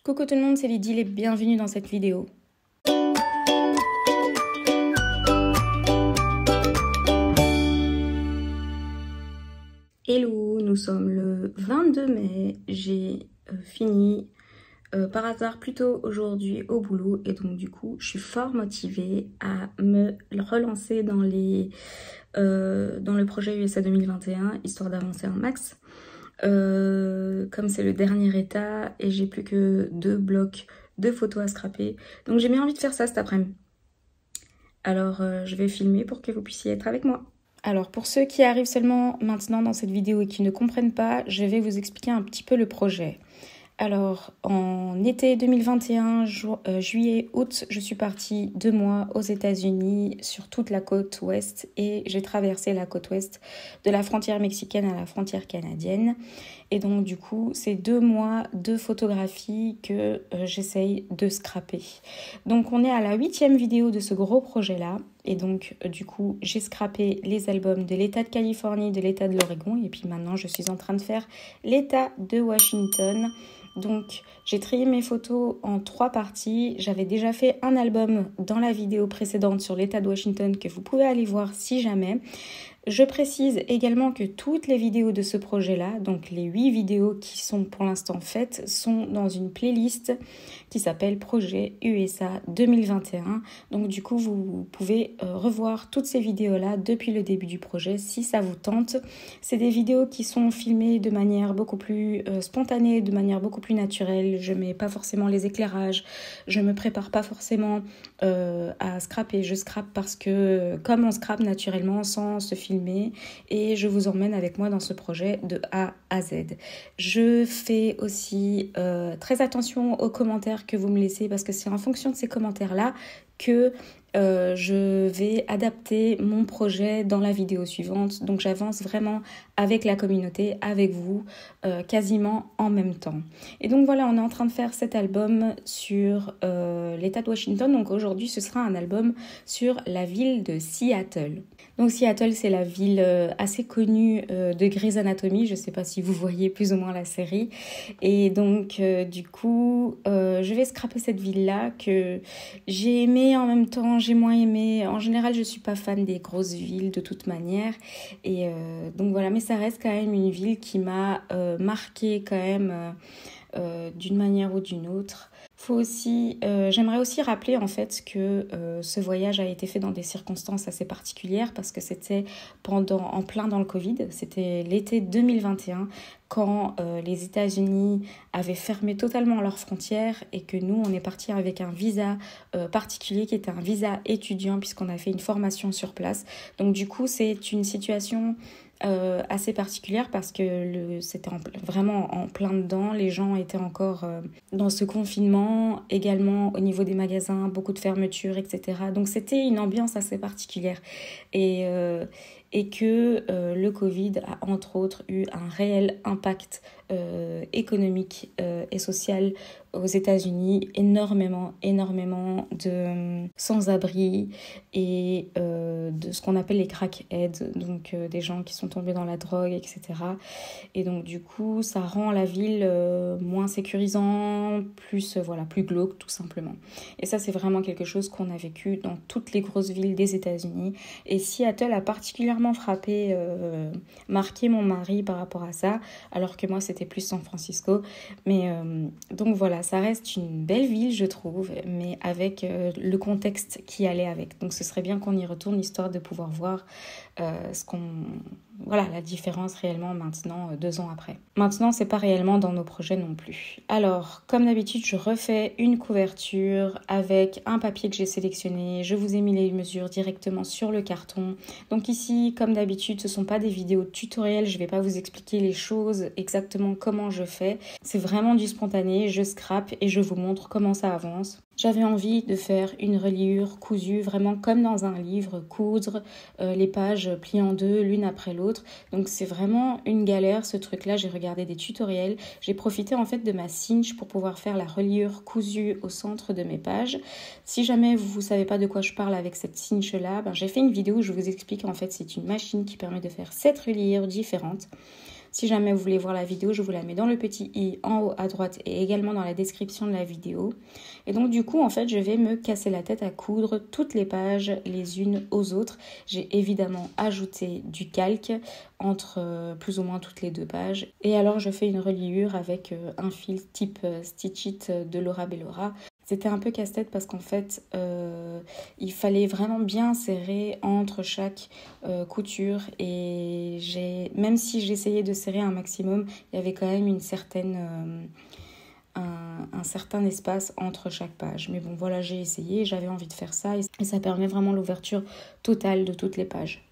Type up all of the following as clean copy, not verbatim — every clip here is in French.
Coucou tout le monde, c'est Lydie et bienvenue dans cette vidéo. Hello, nous sommes le 22 mai, j'ai fini par hasard plus tôt aujourd'hui au boulot et donc du coup je suis fort motivée à me relancer dans le projet USA 2021 histoire d'avancer un max. Comme c'est le dernier état et j'ai plus que 2 blocs de photos à scraper, donc j'ai bien envie de faire ça cet après-midi. Alors je vais filmer pour que vous puissiez être avec moi. Alors pour ceux qui arrivent seulement maintenant dans cette vidéo et qui ne comprennent pas, je vais vous expliquer un petit peu le projet. Alors, en été 2021, juillet, août, je suis partie 2 mois aux États-Unis sur toute la côte ouest et j'ai traversé la côte ouest de la frontière mexicaine à la frontière canadienne. Et donc, du coup, c'est 2 mois de photographie que j'essaye de scraper. Donc, on est à la 8e vidéo de ce gros projet-là. Et donc, du coup, j'ai scrappé les albums de l'État de Californie, de l'État de l'Oregon. Et puis maintenant, je suis en train de faire l'État de Washington. Donc, j'ai trié mes photos en 3 parties. J'avais déjà fait un album dans la vidéo précédente sur l'État de Washington que vous pouvez aller voir si jamais. Je précise également que toutes les vidéos de ce projet-là, donc les 8 vidéos qui sont pour l'instant faites, sont dans une playlist qui s'appelle Projet USA 2021. Donc du coup, vous pouvez revoir toutes ces vidéos-là depuis le début du projet si ça vous tente. C'est des vidéos qui sont filmées de manière beaucoup plus spontanée, de manière beaucoup plus naturelle. Je mets pas forcément les éclairages, je me prépare pas forcément à scraper. Je scrape parce que comme on scrape naturellement sans se filmer, et je vous emmène avec moi dans ce projet de A à Z. Je fais aussi très attention aux commentaires que vous me laissez parce que c'est en fonction de ces commentaires-là que je vais adapter mon projet dans la vidéo suivante. Donc j'avance vraiment avec la communauté, avec vous, quasiment en même temps. Et donc voilà, on est en train de faire cet album sur l'État de Washington. Donc aujourd'hui, ce sera un album sur la ville de Seattle. Donc Seattle, c'est la ville assez connue de Grey's Anatomy. Je ne sais pas si vous voyez plus ou moins la série. Et donc du coup, je vais scraper cette ville-là que j'ai aimée en même temps, j'ai moins aimé. En général, je ne suis pas fan des grosses villes de toute manière. Et donc voilà, mais ça reste quand même une ville qui m'a marquée quand même d'une manière ou d'une autre. J'aimerais aussi rappeler en fait que ce voyage a été fait dans des circonstances assez particulières parce que c'était en plein dans le Covid, c'était l'été 2021 quand les États-Unis avaient fermé totalement leurs frontières et que nous on est parti avec un visa particulier qui était un visa étudiant puisqu'on a fait une formation sur place. Donc du coup c'est une situation assez particulière parce que c'était vraiment en plein dedans, les gens étaient encore dans ce confinement, également au niveau des magasins, beaucoup de fermetures, etc. Donc c'était une ambiance assez particulière et que le Covid a entre autres eu un réel impact économique et social aux États-Unis, énormément de sans-abri et de ce qu'on appelle les crackheads, donc des gens qui sont tombés dans la drogue, etc. Et donc du coup, ça rend la ville moins sécurisante, plus glauque tout simplement. Et ça, c'est vraiment quelque chose qu'on a vécu dans toutes les grosses villes des États-Unis. Et Seattle a particulièrement marqué mon mari par rapport à ça, alors que moi, c'était plus San Francisco. Mais donc voilà, ça reste une belle ville, je trouve, mais avec le contexte qui allait avec. Donc ce serait bien qu'on y retourne, histoire de pouvoir voir la différence réellement maintenant, 2 ans après. Maintenant, c'est pas réellement dans nos projets non plus. Alors, comme d'habitude, je refais une couverture avec un papier que j'ai sélectionné. Je vous ai mis les mesures directement sur le carton. Donc ici, comme d'habitude, ce sont pas des vidéos tutoriels. Je vais pas vous expliquer les choses exactement comment je fais. C'est vraiment du spontané. Je scrape et je vous montre comment ça avance. J'avais envie de faire une reliure cousue, vraiment comme dans un livre, coudre les pages pliées en 2, l'une après l'autre. Donc c'est vraiment une galère ce truc-là. J'ai regardé des tutoriels. J'ai profité en fait de ma cinch pour pouvoir faire la reliure cousue au centre de mes pages. Si jamais vous ne savez pas de quoi je parle avec cette cinch-là, j'ai fait une vidéo où je vous explique en fait c'est une machine qui permet de faire 7 reliures différentes. Si jamais vous voulez voir la vidéo, je vous la mets dans le petit i en haut à droite et également dans la description de la vidéo. Et donc du coup, en fait, je vais me casser la tête à coudre toutes les pages les unes aux autres. J'ai évidemment ajouté du calque entre plus ou moins toutes les deux pages. Et alors, je fais une reliure avec un fil type Stitch It de Laura Bellora. C'était un peu casse-tête parce qu'en fait, il fallait vraiment bien serrer entre chaque couture. Et même si j'essayais de serrer un maximum, il y avait quand même une certaine... un certain espace entre chaque page. Mais bon, voilà, j'ai essayé, j'avais envie de faire ça et ça permet vraiment l'ouverture totale de toutes les pages.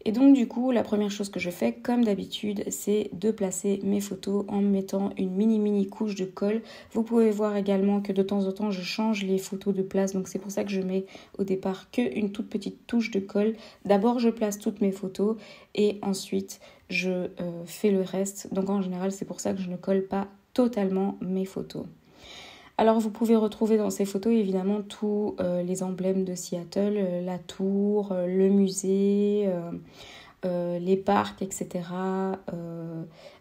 Et donc du coup, la première chose que je fais, comme d'habitude, c'est de placer mes photos en mettant une mini couche de colle. Vous pouvez voir également que de temps en temps, je change les photos de place. Donc c'est pour ça que je mets au départ qu'une toute petite touche de colle. D'abord, je place toutes mes photos et ensuite, je fais le reste. Donc en général, c'est pour ça que je ne colle pas totalement mes photos. Alors vous pouvez retrouver dans ces photos évidemment tous les emblèmes de Seattle, la tour, le musée, les parcs, etc.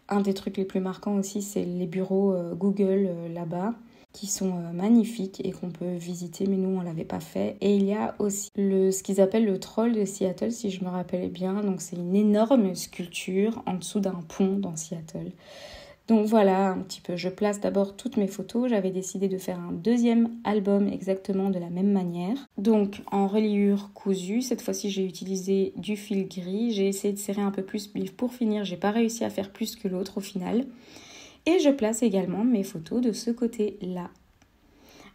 Un des trucs les plus marquants aussi, c'est les bureaux Google là-bas, qui sont magnifiques et qu'on peut visiter, mais nous on ne l'avait pas fait. Et il y a aussi ce qu'ils appellent le troll de Seattle, si je me rappelle bien. Donc c'est une énorme sculpture en dessous d'un pont dans Seattle. Donc voilà un petit peu, je place d'abord toutes mes photos. J'avais décidé de faire un deuxième album exactement de la même manière. Donc en reliure cousue, cette fois-ci j'ai utilisé du fil gris. J'ai essayé de serrer un peu plus, mais pour finir, j'ai pas réussi à faire plus que l'autre au final. Et je place également mes photos de ce côté-là.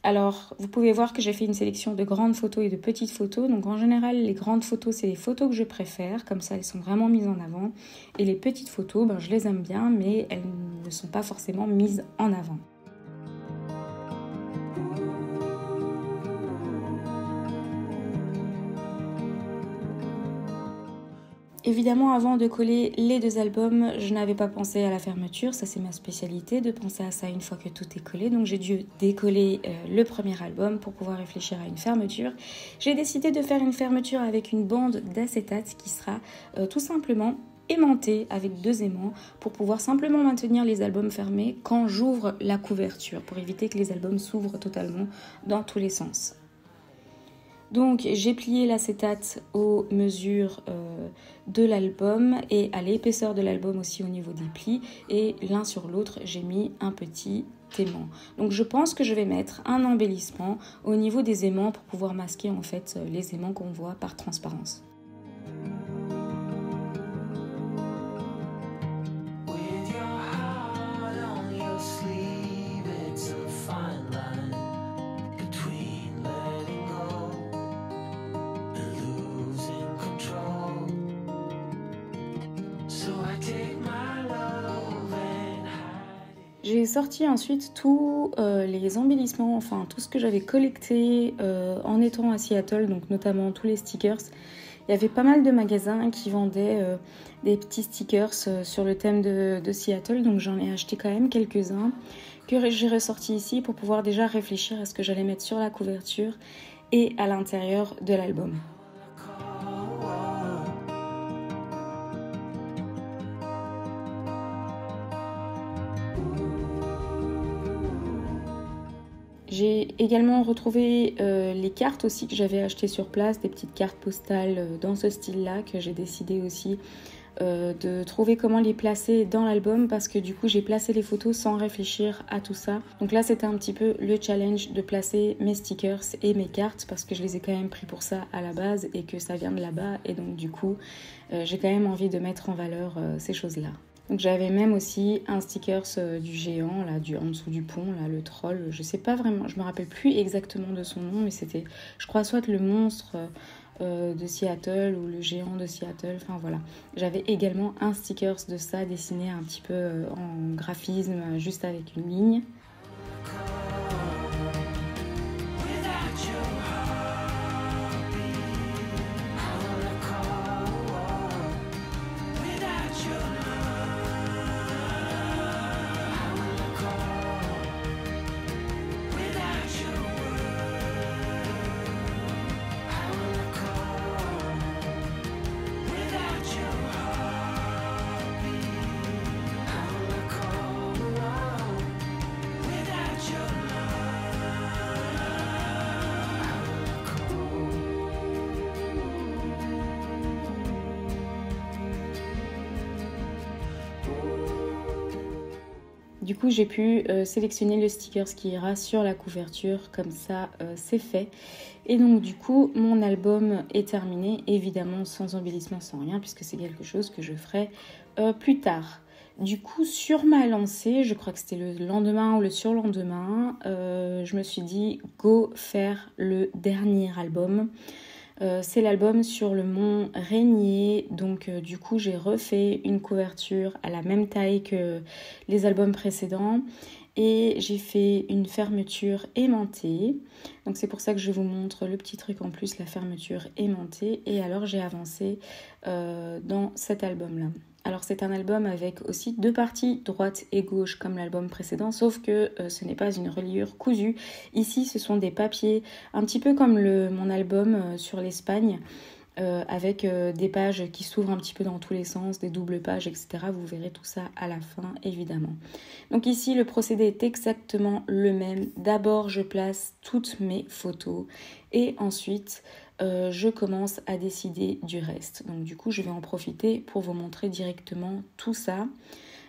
Alors, vous pouvez voir que j'ai fait une sélection de grandes photos et de petites photos. Donc en général, les grandes photos, c'est les photos que je préfère. Comme ça, elles sont vraiment mises en avant. Et les petites photos, je les aime bien, mais elles ne sont pas forcément mises en avant. Évidemment, avant de coller les deux albums, je n'avais pas pensé à la fermeture. Ça, c'est ma spécialité, de penser à ça une fois que tout est collé. Donc, j'ai dû décoller le premier album pour pouvoir réfléchir à une fermeture. J'ai décidé de faire une fermeture avec une bande d'acétate qui sera tout simplement aimantée avec 2 aimants pour pouvoir simplement maintenir les albums fermés quand j'ouvre la couverture, pour éviter que les albums s'ouvrent totalement dans tous les sens. Donc j'ai plié l'acétate aux mesures de l'album et à l'épaisseur de l'album aussi au niveau des plis, et l'un sur l'autre j'ai mis un petit aimant. Donc je pense que je vais mettre un embellissement au niveau des aimants pour pouvoir masquer en fait les aimants qu'on voit par transparence. J'ai sorti ensuite tous les embellissements, enfin tout ce que j'avais collecté en étant à Seattle, donc notamment tous les stickers. Il y avait pas mal de magasins qui vendaient des petits stickers sur le thème de Seattle, donc j'en ai acheté quand même quelques-uns que j'ai ressortis ici pour pouvoir déjà réfléchir à ce que j'allais mettre sur la couverture et à l'intérieur de l'album. J'ai également retrouvé les cartes aussi que j'avais achetées sur place, des petites cartes postales dans ce style-là, que j'ai décidé aussi de trouver comment les placer dans l'album, parce que du coup j'ai placé les photos sans réfléchir à tout ça. Donc là c'était un petit peu le challenge de placer mes stickers et mes cartes, parce que je les ai quand même pris pour ça à la base et que ça vient de là-bas, et donc du coup j'ai quand même envie de mettre en valeur ces choses-là. Donc j'avais même aussi un sticker du géant, là, en dessous du pont, là, le troll. Je sais pas vraiment, je me rappelle plus exactement de son nom, mais c'était, je crois, soit le monstre de Seattle ou le géant de Seattle, enfin voilà. J'avais également un sticker de ça dessiné un petit peu en graphisme, juste avec une ligne. Du coup j'ai pu sélectionner le sticker qui ira sur la couverture, comme ça c'est fait. Et donc du coup mon album est terminé, évidemment sans embellissement, sans rien, puisque c'est quelque chose que je ferai plus tard. Du coup sur ma lancée, je crois que c'était le lendemain ou le surlendemain, je me suis dit go faire le dernier album. C'est l'album sur le mont Rainier, donc du coup j'ai refait une couverture à la même taille que les albums précédents et j'ai fait une fermeture aimantée. Donc c'est pour ça que je vous montre le petit truc en plus, la fermeture aimantée. Et alors j'ai avancé dans cet album là. Alors c'est un album avec aussi deux parties, droite et gauche comme l'album précédent, sauf que ce n'est pas une reliure cousue. Ici ce sont des papiers, un petit peu comme mon album sur l'Espagne, avec des pages qui s'ouvrent un petit peu dans tous les sens, des doubles pages, etc. Vous verrez tout ça à la fin, évidemment. Donc ici, le procédé est exactement le même. D'abord, je place toutes mes photos et ensuite, je commence à décider du reste. Donc du coup, je vais en profiter pour vous montrer directement tout ça.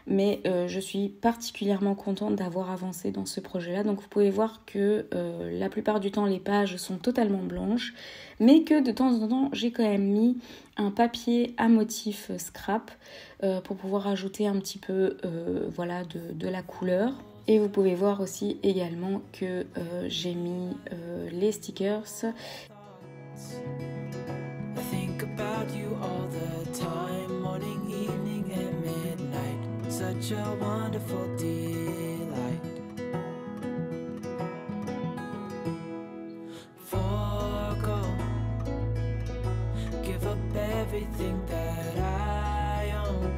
Mais je suis particulièrement contente d'avoir avancé dans ce projet-là. Donc vous pouvez voir que la plupart du temps, les pages sont totalement blanches, mais que de temps en temps, j'ai quand même mis un papier à motif scrap pour pouvoir ajouter un petit peu voilà, de la couleur. Et vous pouvez voir aussi également que j'ai mis les stickers. Such a wonderful delight. Forgo, give up everything that I own.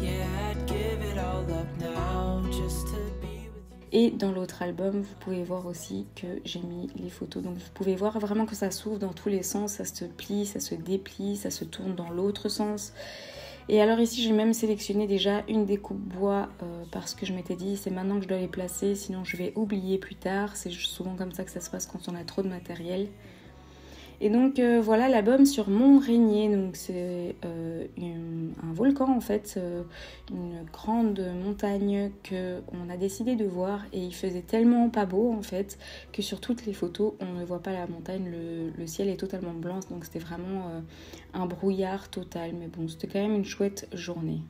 Yeah, I'd give it all up now just to be with you. Et dans l'autre album, vous pouvez voir aussi que j'ai mis les photos. Donc vous pouvez voir vraiment que ça s'ouvre dans tous les sens, ça se plie, ça se déplie, ça se tourne dans l'autre sens. Et alors ici j'ai même sélectionné déjà une découpe bois parce que je m'étais dit c'est maintenant que je dois les placer, sinon je vais oublier plus tard. C'est souvent comme ça que ça se passe quand on a trop de matériel. Et donc voilà l'album sur Mont Rainier, donc c'est un volcan en fait, une grande montagne qu'on a décidé de voir et il faisait tellement pas beau en fait que sur toutes les photos on ne voit pas la montagne, le ciel est totalement blanc, donc c'était vraiment un brouillard total, mais bon c'était quand même une chouette journée.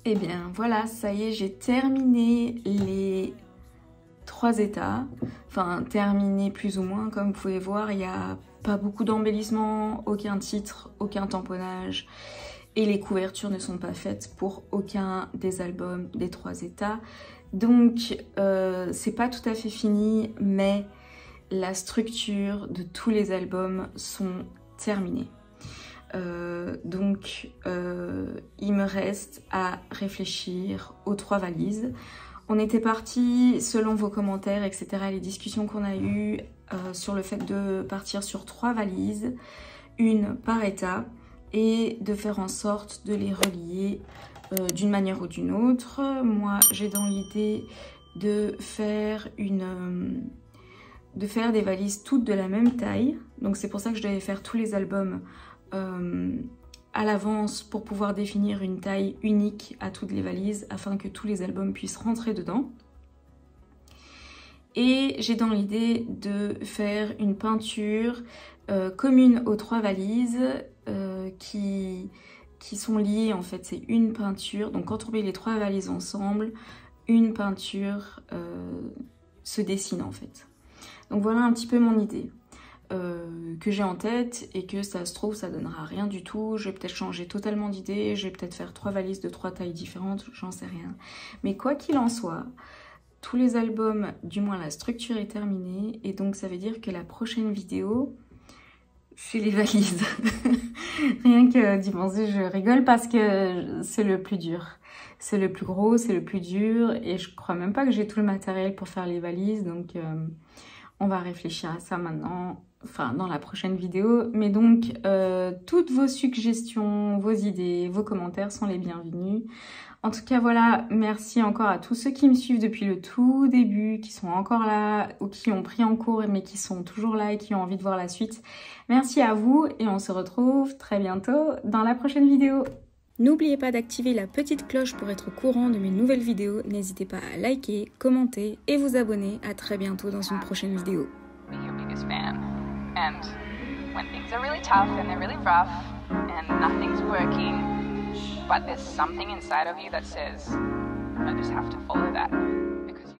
Et bien voilà, ça y est, j'ai terminé les 3 états, enfin terminé plus ou moins, comme vous pouvez voir, il n'y a pas beaucoup d'embellissement, aucun titre, aucun tamponnage et les couvertures ne sont pas faites pour aucun des albums des 3 états. Donc c'est pas tout à fait fini, mais la structure de tous les albums sont terminés. Donc il me reste à réfléchir aux 3 valises. On était parti, selon vos commentaires, etc., les discussions qu'on a eues sur le fait de partir sur 3 valises, une par état, et de faire en sorte de les relier d'une manière ou d'une autre. Moi, j'ai dans l'idée de faire des valises toutes de la même taille. Donc c'est pour ça que je devais faire tous les albums à l'avance pour pouvoir définir une taille unique à toutes les valises afin que tous les albums puissent rentrer dedans. Et j'ai dans l'idée de faire une peinture commune aux 3 valises qui sont liées en fait. C'est une peinture, donc quand on met les 3 valises ensemble, une peinture se dessine en fait. Donc voilà un petit peu mon idée. Que j'ai en tête et que ça se trouve ça donnera rien du tout, je vais peut-être changer totalement d'idée, je vais peut-être faire 3 valises de 3 tailles différentes, j'en sais rien. Mais quoi qu'il en soit, tous les albums, du moins la structure est terminée et donc ça veut dire que la prochaine vidéo, c'est les valises. Rien que d'y penser, je rigole parce que c'est le plus dur. C'est le plus gros, c'est le plus dur et je crois même pas que j'ai tout le matériel pour faire les valises, donc on va réfléchir à ça maintenant, enfin dans la prochaine vidéo. Mais donc toutes vos suggestions, vos idées, vos commentaires sont les bienvenus. En tout cas voilà, merci encore à tous ceux qui me suivent depuis le tout début, qui sont encore là ou qui ont pris en cours mais qui sont toujours là et qui ont envie de voir la suite. Merci à vous et on se retrouve très bientôt dans la prochaine vidéo. N'oubliez pas d'activer la petite cloche pour être au courant de mes nouvelles vidéos. N'hésitez pas à liker, commenter et vous abonner. À très bientôt dans une prochaine vidéo. And when things are really tough and they're really rough and nothing's working, but there's something inside of you that says, I just have to follow that.